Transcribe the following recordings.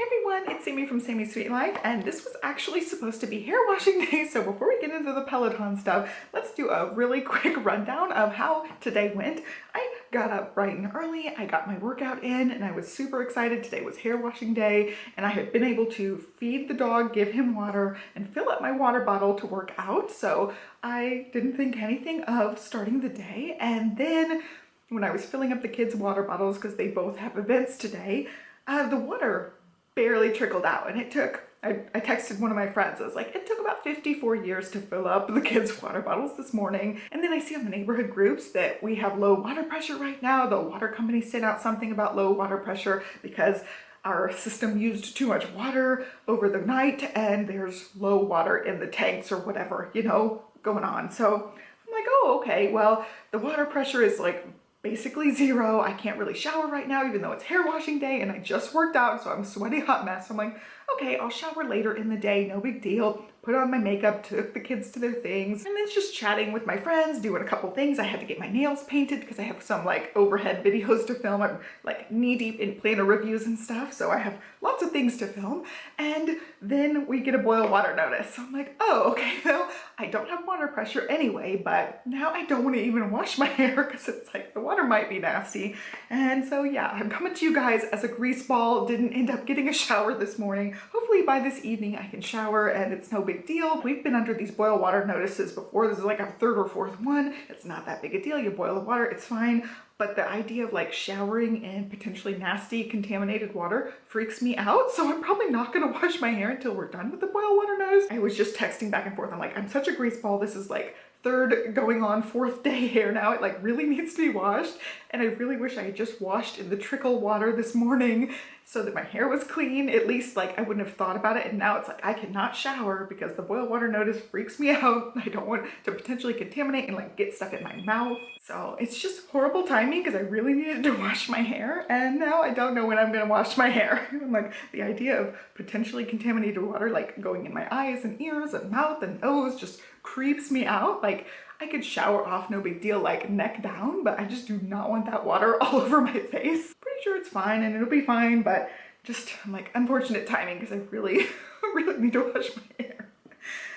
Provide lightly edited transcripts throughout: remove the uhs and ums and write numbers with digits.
Everyone, it's Sami from Sami's Sweet Life, and this was actually supposed to be hair washing day, so before we get into the Peloton stuff, let's do a really quick rundown of how today went. I got up bright and early, I got my workout in, and I was super excited. Today was hair washing day, and I had been able to feed the dog, give him water, and fill up my water bottle to work out, so I didn't think anything of starting the day. And then when I was filling up the kids' water bottles, because they both have events today, the water barely trickled out, and it took, I texted one of my friends, I was like, it took about 54 years to fill up the kids' water bottles this morning. And then I see on the neighborhood groups that we have low water pressure right now. The water company sent out something about low water pressure because our system used too much water over the night and there's low water in the tanks or whatever, you know, going on. So I'm like, oh, okay, well, the water pressure is like basically zero. I can't really shower right now, even though it's hair washing day and I just worked out, so I'm a sweaty hot mess. So I'm like, okay, I'll shower later in the day, no big deal. Put on my makeup, took the kids to their things, and then just chatting with my friends, doing a couple things. I had to get my nails painted because I have some like overhead videos to film. I'm like knee deep in planner reviews and stuff, so I have lots of things to film. And then we get a boil water notice. So I'm like, oh, okay, well, I don't have water pressure anyway, but now I don't want to even wash my hair because it's like the water might be nasty. And so yeah, I'm coming to you guys as a grease ball. Didn't end up getting a shower this morning. Hopefully by this evening I can shower and it's no big deal. We've been under these boil water notices before. This is like our third or fourth one. It's not that big a deal. You boil the water, it's fine. But the idea of like showering in potentially nasty contaminated water freaks me out. So I'm probably not gonna wash my hair until we're done with the boil water notice. I was just texting back and forth. I'm like, I'm such a grease ball. This is like third going on fourth day hair now. It like really needs to be washed. And I really wish I had just washed in the trickle water this morning so that my hair was clean. At least like I wouldn't have thought about it. And now it's like I cannot shower because the boil water notice freaks me out. I don't want to potentially contaminate and like get stuff in my mouth. So it's just horrible timing because I really needed to wash my hair and now I don't know when I'm gonna wash my hair. I'm like, the idea of potentially contaminated water like going in my eyes and ears and mouth and nose just creeps me out. Like I could shower off, no big deal, like neck down, but I just do not want that water all over my face. Pretty sure it's fine and it'll be fine, but just I'm like unfortunate timing because I really, really need to wash my hair.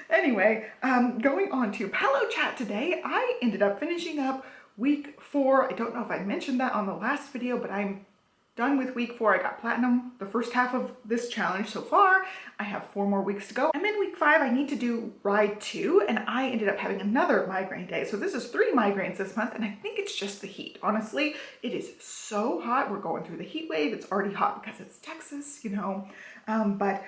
Anyway, going on to PeloChat today, I ended up finishing up week 4. I don't know if I mentioned that on the last video, but I'm done with week 4. I got platinum the first half of this challenge so far. I have 4 more weeks to go. I'm in week 5. I need to do ride 2 and I ended up having another migraine day. So this is 3 migraines this month and I think it's just the heat. Honestly, it is so hot. We're going through the heat wave. It's already hot because it's Texas, you know, but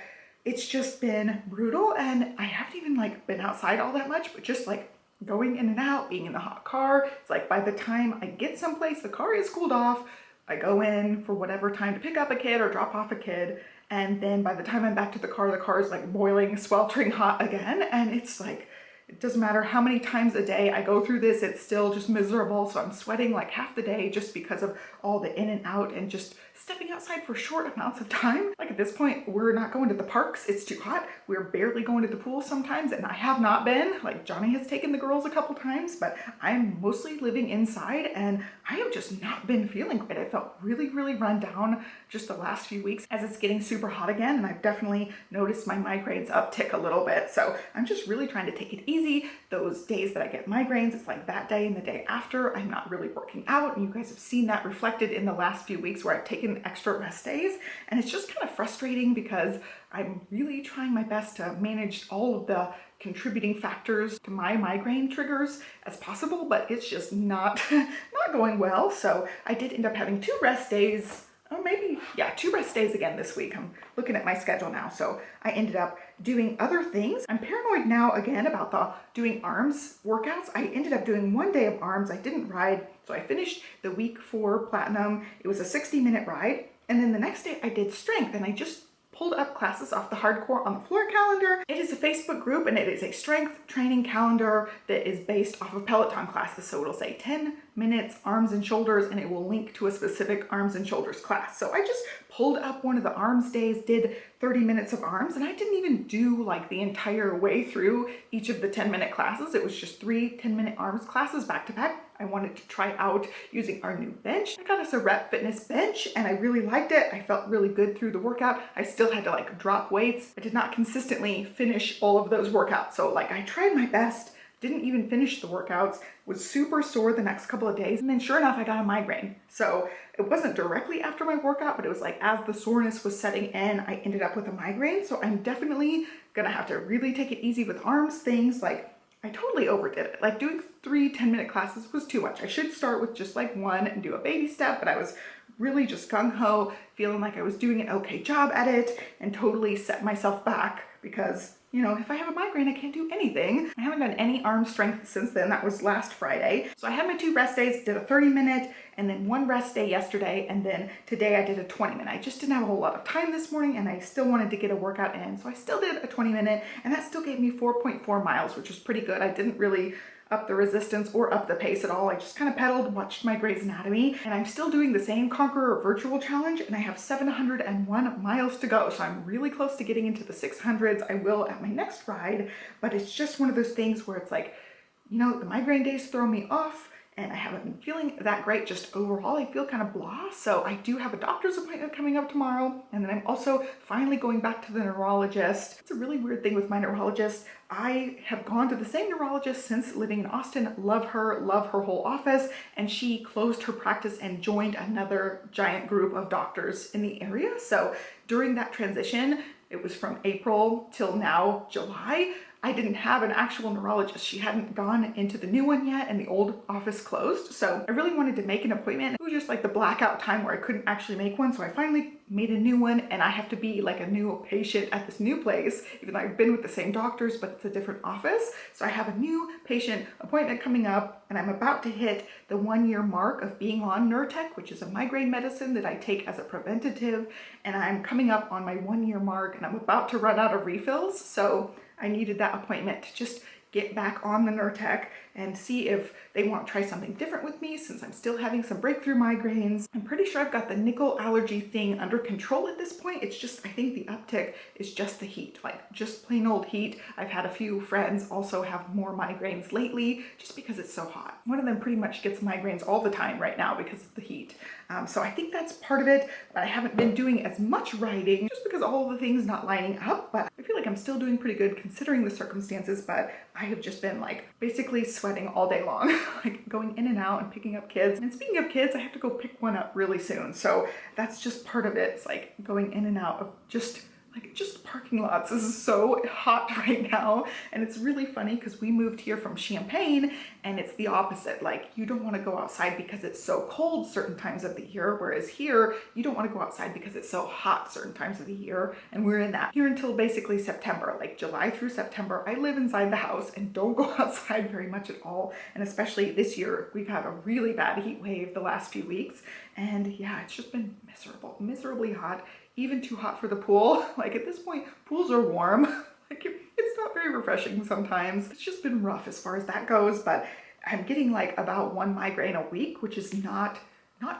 it's just been brutal and I haven't even like been outside all that much, but just like going in and out, being in the hot car. It's like by the time I get someplace, the car is cooled off. I go in for whatever time to pick up a kid or drop off a kid. And then by the time I'm back to the car is like boiling, sweltering hot again. And it's like, it doesn't matter how many times a day I go through this, it's still just miserable. So I'm sweating like half the day just because of all the in and out and just stepping outside for short amounts of time. Like at this point, we're not going to the parks. It's too hot. We're barely going to the pool sometimes. And I have not been. Like Johnny has taken the girls a couple times, but I'm mostly living inside and I have just not been feeling great. I felt really, really run down just the last few weeks as it's getting super hot again. And I've definitely noticed my migraines uptick a little bit. So I'm just really trying to take it easy. Those days that I get migraines, it's like that day and the day after, I'm not really working out. And you guys have seen that reflected in the last few weeks where I've taken extra rest days. And it's just kind of frustrating because I'm really trying my best to manage all of the contributing factors to my migraine triggers as possible, but it's just not going well. So I did end up having 2 rest days. Oh, maybe, yeah, 2 rest days again this week. I'm looking at my schedule now. So I ended up doing other things. I'm paranoid now again about the doing arms workouts. I ended up doing 1 day of arms. I didn't ride. So I finished the week 4 platinum. It was a 60-minute ride. And then the next day I did strength and I just pulled up classes off the Hardcore on the Floor calendar. It is a Facebook group and it is a strength training calendar that is based off of Peloton classes. So it'll say 10 minutes arms and shoulders and it will link to a specific arms and shoulders class. So I just pulled up one of the arms days, did 30 minutes of arms, and I didn't even do like the entire way through each of the 10-minute classes. It was just 3 10-minute arms classes back to back. I wanted to try out using our new bench. I got us a Rep Fitness bench and I really liked it. I felt really good through the workout. I still had to like drop weights. I did not consistently finish all of those workouts. So like I tried my best, didn't even finish the workouts, was super sore the next couple of days. And then sure enough, I got a migraine. So it wasn't directly after my workout, but it was like as the soreness was setting in, I ended up with a migraine. So I'm definitely gonna have to really take it easy with arms things. Like I totally overdid it. Like doing 3 10-minute classes was too much. I should start with just like 1 and do a baby step, but I was really just gung-ho, feeling like I was doing an okay job at it and totally set myself back because, you know, if I have a migraine, I can't do anything. I haven't done any arm strength since then. That was last Friday. So I had my 2 rest days, did a 30-minute and then 1 rest day yesterday. And then today I did a 20-minute. I just didn't have a whole lot of time this morning and I still wanted to get a workout in. So I still did a 20-minute and that still gave me 4.4 miles, which was pretty good. I didn't really up the resistance or up the pace at all. I just kind of pedaled, watched my Grey's Anatomy, and I'm still doing the same Conqueror virtual challenge and I have 701 miles to go. So I'm really close to getting into the 600s. I will at my next ride, but it's just one of those things where it's like, you know, the migraine days throw me off and I haven't been feeling that great just overall. I feel kind of blah. So I do have a doctor's appointment coming up tomorrow. And then I'm also finally going back to the neurologist. It's a really weird thing with my neurologist. I have gone to the same neurologist since living in Austin, love her whole office. And she closed her practice and joined another giant group of doctors in the area. So during that transition, it was from April till now, July, I didn't have an actual neurologist. She hadn't gone into the new one yet and the old office closed. So I really wanted to make an appointment. It was just like the blackout time where I couldn't actually make one. So I finally made a new one and I have to be like a new patient at this new place, even though I've been with the same doctors, but it's a different office. So I have a new patient appointment coming up and I'm about to hit the 1-year mark of being on Nurtec, which is a migraine medicine that I take as a preventative. And I'm coming up on my 1-year mark and I'm about to run out of refills. So I needed that appointment to just get back on the Nurtec and see if they want to try something different with me since I'm still having some breakthrough migraines. I'm pretty sure I've got the nickel allergy thing under control at this point. It's just, I think the uptick is just the heat, like just plain old heat. I've had a few friends also have more migraines lately just because it's so hot. One of them pretty much gets migraines all the time right now because of the heat. So I think that's part of it, but I haven't been doing as much riding just because all the things not lining up, but I feel like I'm still doing pretty good considering the circumstances, but I have just been like basically sweating all day long, like going in and out and picking up kids. And speaking of kids, I have to go pick one up really soon. So that's just part of it. It's like going in and out of just parking lots. This is so hot right now. And it's really funny because we moved here from Champaign and it's the opposite. Like you don't want to go outside because it's so cold certain times of the year. Whereas here, you don't want to go outside because it's so hot certain times of the year. And we're in that here until basically September, like July through September. I live inside the house and don't go outside very much at all. And especially this year, we've had a really bad heat wave the last few weeks. And yeah, it's just been miserable, miserably hot. Even too hot for the pool. Like at this point, pools are warm. Like it's not very refreshing sometimes. It's just been rough as far as that goes, but I'm getting like about 1 migraine a week, which is not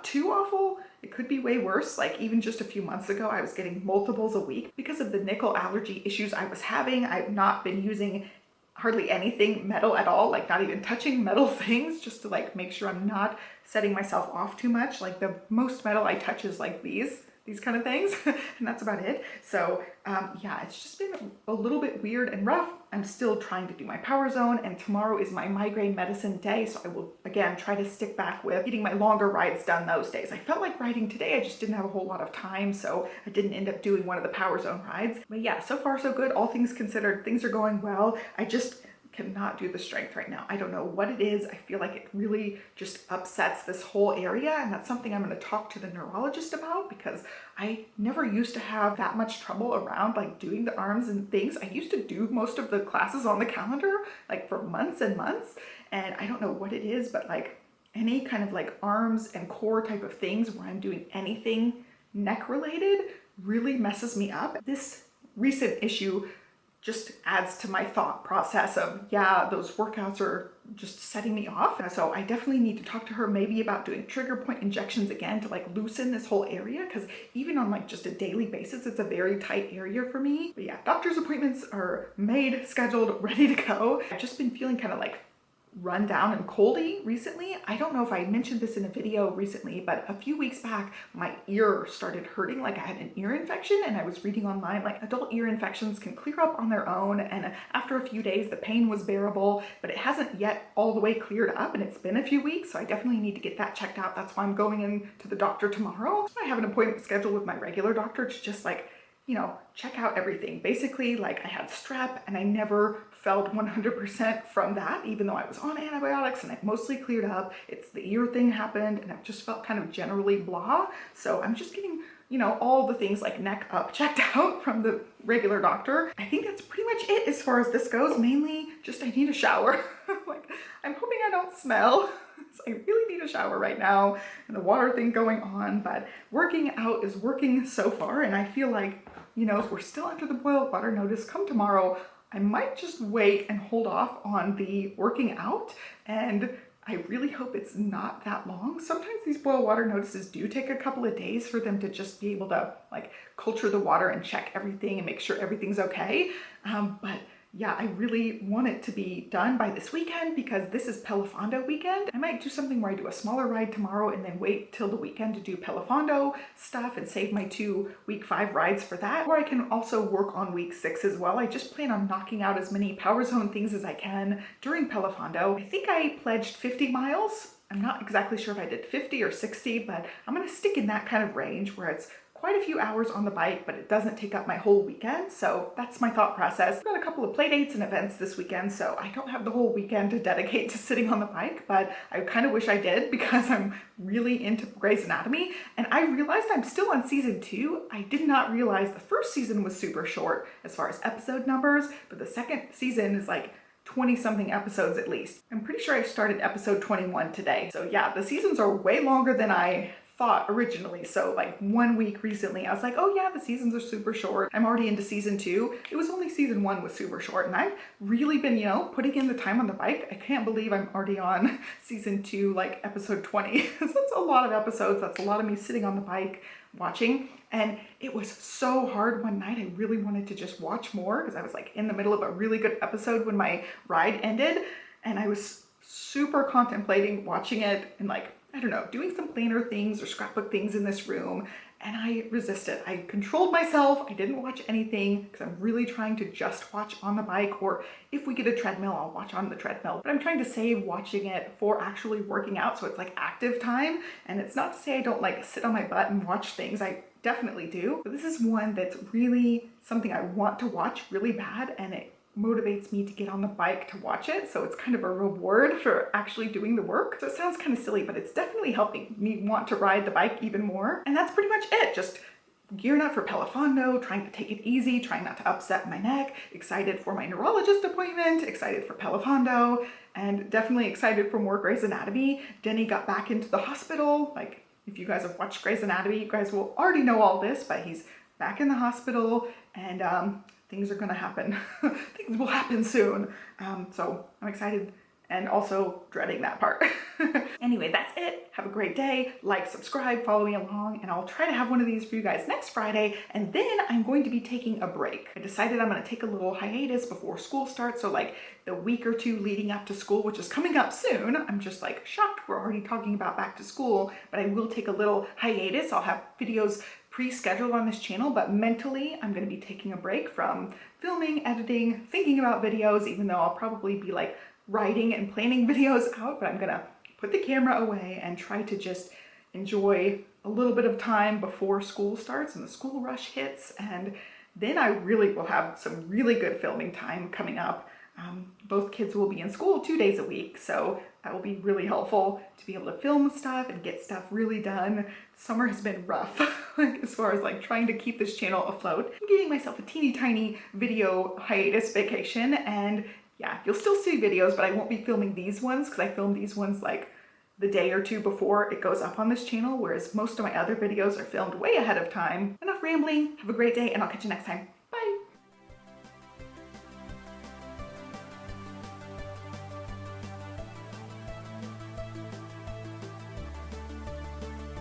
too awful. It could be way worse. Like even just a few months ago, I was getting multiples a week because of the nickel allergy issues I was having. I've not been using hardly anything metal at all, like not even touching metal things, just to like make sure I'm not setting myself off too much. Like the most metal I touch is like these kind of things and that's about it. So yeah, it's just been a little bit weird and rough. I'm still trying to do my power zone and tomorrow is my migraine medicine day. So I will again try to stick back with getting my longer rides done those days. I felt like riding today, I just didn't have a whole lot of time. So I didn't end up doing one of the power zone rides. But yeah, so far so good. All things considered, things are going well. I just cannot do the strength right now. I don't know what it is. I feel like it really just upsets this whole area. And that's something I'm going to talk to the neurologist about because I never used to have that much trouble around like doing the arms and things. I used to do most of the classes on the calendar like for months and months. And I don't know what it is, but like any kind of like arms and core type of things where I'm doing anything neck related really messes me up. This recent issue just adds to my thought process of, yeah, those workouts are just setting me off. So I definitely need to talk to her maybe about doing trigger point injections again to like loosen this whole area, because even on like just a daily basis, it's a very tight area for me. But yeah, doctor's appointments are made, scheduled, ready to go. I've just been feeling kind of like run down and coldy recently. I don't know if I mentioned this in a video recently, but a few weeks back, my ear started hurting like I had an ear infection, and I was reading online like adult ear infections can clear up on their own, and after a few days the pain was bearable, but it hasn't yet all the way cleared up, and it's been a few weeks, so I definitely need to get that checked out. That's why I'm going in to the doctor tomorrow. I have an appointment scheduled with my regular doctor to just like, you know, check out everything. Basically, like I had strep and I never felt 100% from that, even though I was on antibiotics and I've mostly cleared up. It's the ear thing happened and I've just felt kind of generally blah. So I'm just getting, you know, all the things like neck up checked out from the regular doctor. I think that's pretty much it as far as this goes. Mainly just I need a shower. Like, I'm hoping I don't smell. So I really need a shower right now, and the water thing going on, but working out is working so far, and I feel like, you know, if we're still under the boil water notice come tomorrow, I might just wait and hold off on the working out, and I really hope it's not that long. Sometimes these boil water notices do take a couple of days for them to just be able to like culture the water and check everything and make sure everything's okay. But yeah, I really want it to be done by this weekend because this is PeloFondo weekend. I might do something where I do a smaller ride tomorrow and then wait till the weekend to do PeloFondo stuff and save my 2 week 5 rides for that. Or I can also work on week 6 as well. I just plan on knocking out as many Power Zone things as I can during PeloFondo. I think I pledged 50 miles. I'm not exactly sure if I did 50 or 60, but I'm gonna stick in that kind of range where it's quite a few hours on the bike, but it doesn't take up my whole weekend. So that's my thought process. I've got a couple of play dates and events this weekend, so I don't have the whole weekend to dedicate to sitting on the bike, but I kind of wish I did because I'm really into Grey's Anatomy. And I realized I'm still on season 2. I did not realize the first season was super short as far as episode numbers, but the second season is like 20 something episodes at least. I'm pretty sure I started episode 21 today. So yeah, the seasons are way longer than I thought originally. So like 1 week recently, I was like, oh yeah, the seasons are super short. I'm already into season 2. It was only season 1 was super short, and I've really been, you know, putting in the time on the bike. I can't believe I'm already on season 2, like episode 20. So that's a lot of episodes. That's a lot of me sitting on the bike watching. And it was so hard one night. I really wanted to just watch more because I was like in the middle of a really good episode when my ride ended, and I was super contemplating watching it and like, I don't know, doing some planner things or scrapbook things in this room, and I resisted. I controlled myself. I didn't watch anything because I'm really trying to just watch on the bike, or if we get a treadmill, I'll watch on the treadmill. But I'm trying to save watching it for actually working out, so it's like active time. And it's not to say I don't like sit on my butt and watch things. I definitely do. But this is one that's really something I want to watch really bad, and it motivates me to get on the bike to watch it. So it's kind of a reward for actually doing the work. So it sounds kind of silly, but it's definitely helping me want to ride the bike even more. And that's pretty much it. Just gearing up for PeloFondo, trying to take it easy, trying not to upset my neck, excited for my neurologist appointment, excited for PeloFondo, and definitely excited for more Grey's Anatomy. Denny got back into the hospital. Like, if you guys have watched Grey's Anatomy, you guys will already know all this, but he's back in the hospital, and things are gonna happen. Things will happen soon. So I'm excited and also dreading that part. Anyway, that's it. Have a great day. Like, subscribe, follow me along, and I'll try to have one of these for you guys next Friday. And then I'm going to be taking a break. I decided I'm gonna take a little hiatus before school starts. So like the week or 2 leading up to school, which is coming up soon. I'm just like shocked we're already talking about back to school, but I will take a little hiatus. I'll have videos pre-scheduled on this channel, but mentally I'm going to be taking a break from filming, editing, thinking about videos, even though I'll probably be like writing and planning videos out, but I'm gonna put the camera away and try to just enjoy a little bit of time before school starts and the school rush hits, and then I really will have some really good filming time coming up. Both kids will be in school 2 days a week, so that will be really helpful to be able to film stuff and get stuff really done. Summer has been rough, like as far as like trying to keep this channel afloat. I'm giving myself a teeny tiny video hiatus vacation, and yeah, you'll still see videos, but I won't be filming these ones because I film these ones like the day or 2 before it goes up on this channel, whereas most of my other videos are filmed way ahead of time. Enough rambling. Have a great day, and I'll catch you next time.